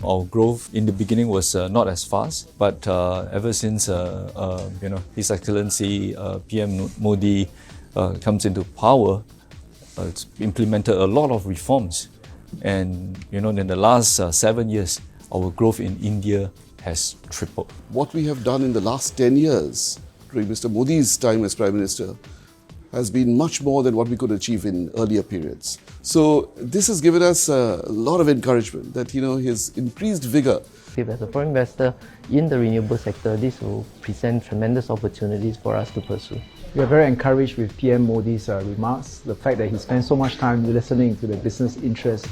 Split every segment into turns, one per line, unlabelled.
our growth in the beginning was not as fast, but ever since His Excellency PM Modi comes into power, it's implemented a lot of reforms, and in the last 7 years, our growth in India has tripled.
What we have done in the last 10 years during Mr. Modi's time as Prime Minister has been much more than what we could achieve in earlier periods. So this has given us a lot of encouragement that his increased vigour.
As a foreign investor in the renewable sector, this will present tremendous opportunities for us to pursue.
We are very encouraged with PM Modi's remarks, the fact that he spends so much time listening to the business interests.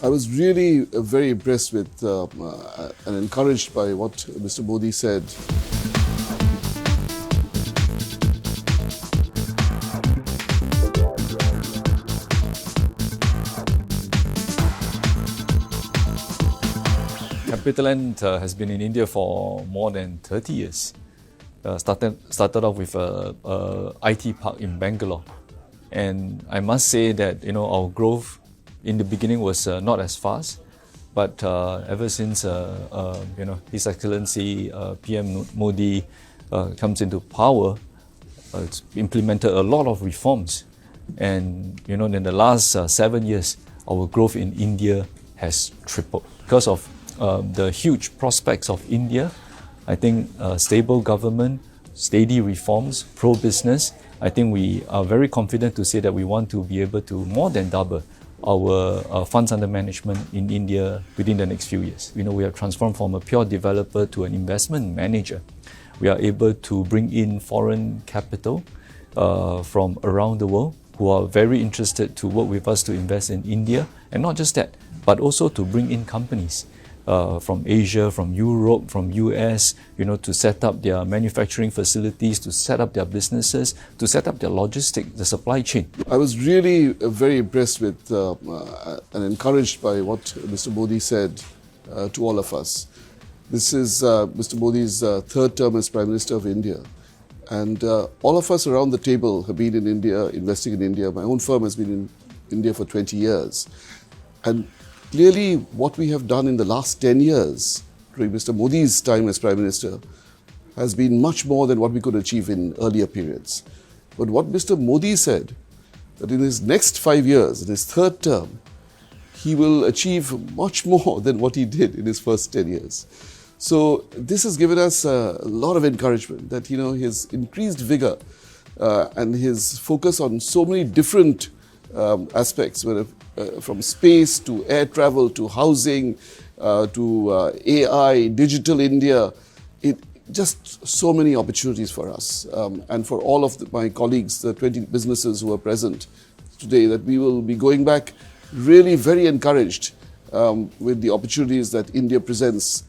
I was really very impressed with and encouraged by what Mr. Modi said.
CapitaLand has been in India for more than 30 years. Started off with a IT park in Bangalore, and I must say that our growth in the beginning was not as fast, but ever since His Excellency PM Modi comes into power, it's implemented a lot of reforms, and in the last 7 years, our growth in India has tripled because of the huge prospects of India. I think stable government, steady reforms, pro-business. I think we are very confident to say that we want to be able to more than double our funds under management in India within the next few years. We have transformed from a pure developer to an investment manager. We are able to bring in foreign capital from around the world who are very interested to work with us to invest in India, and not just that, but also to bring in companies from Asia, from Europe, from US, to set up their manufacturing facilities, to set up their businesses, to set up their logistics, the supply chain.
I was really very impressed with and encouraged by what Mr. Modi said to all of us. This is Mr. Modi's third term as Prime Minister of India. And all of us around the table have been in India, investing in India. My own firm has been in India for 20 years. And clearly, what we have done in the last 10 years during Mr. Modi's time as Prime Minister has been much more than what we could achieve in earlier periods. But what Mr. Modi said, that in his next 5 years, in his third term, he will achieve much more than what he did in his first 10 years. So this has given us a lot of encouragement that his increased vigour and his focus on so many different aspects, whether from space to air travel to housing to AI, digital India, just so many opportunities for us and for all of my colleagues, the 20 businesses who are present today, that we will be going back really very encouraged with the opportunities that India presents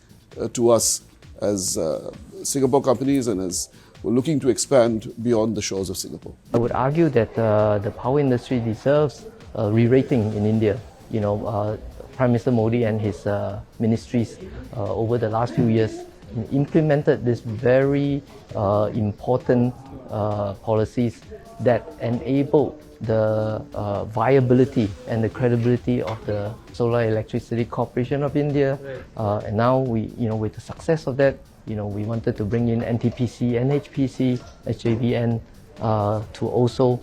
to us as Singapore companies and as we're looking to expand beyond the shores of Singapore.
I would argue that the power industry deserves a re-rating in India. Prime Minister Modi and his ministries over the last few years implemented this very important policies that enable the viability and the credibility of the Solar Electricity Corporation of India. And now with the success of that, we wanted to bring in NTPC, NHPC, HJVN to also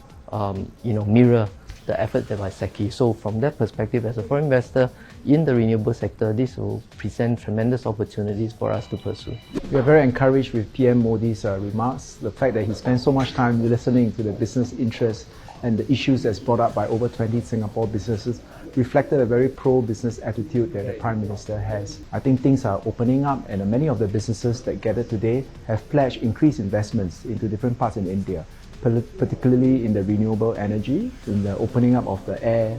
mirror the effort by SECI. So from that perspective, as a foreign investor in the renewable sector, this will present tremendous opportunities for us to pursue.
We are very encouraged with PM Modi's remarks, the fact that he spends so much time listening to the business interests and the issues that's brought up by over 20 Singapore businesses reflected a very pro-business attitude that the Prime Minister has. I think things are opening up, and many of the businesses that gathered today have pledged increased investments into different parts in India, particularly in the renewable energy, in the opening up of the air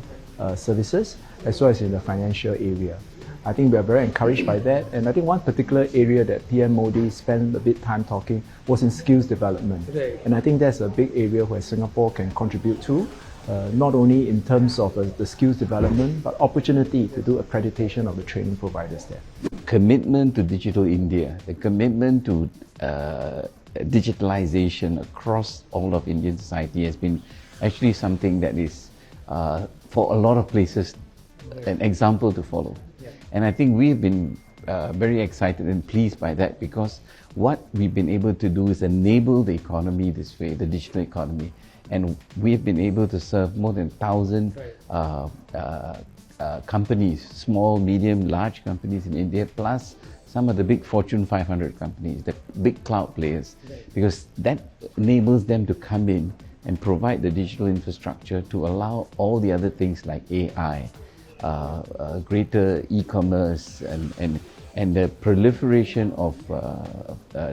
services, as well as in the financial area. I think we are very encouraged by that. And I think one particular area that PM Modi spent a bit time talking was in skills development. And I think that's a big area where Singapore can contribute to, not only in terms of the skills development, but opportunity to do accreditation of the training providers there.
Commitment to Digital India, the commitment to digitalization across all of Indian society has been actually something that is, for a lot of places, an example to follow. And I think we've been very excited and pleased by that, because what we've been able to do is enable the economy this way, the digital economy. And we've been able to serve more than 1,000 companies, small, medium, large companies in India, plus some of the big Fortune 500 companies, the big cloud players, because that enables them to come in and provide the digital infrastructure to allow all the other things like AI, greater e-commerce, and the proliferation of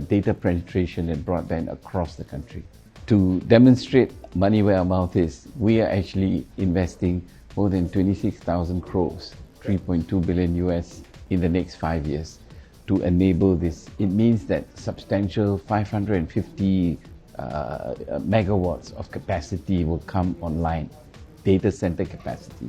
data penetration and broadband across the country. To demonstrate money where our mouth is, we are actually investing more than 26,000 crores, 3.2 billion US in the next 5 years to enable this. It means that substantial 550 megawatts of capacity will come online, data center capacity,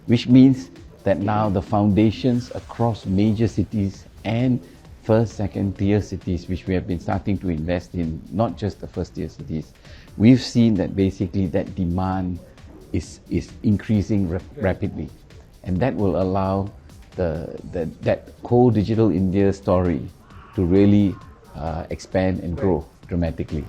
which means that now the foundations across major cities and first, second tier cities, which we have been starting to invest in, not just the first tier cities, we've seen that basically that demand is increasing rapidly. And that will allow that whole Digital India story to really expand and grow dramatically.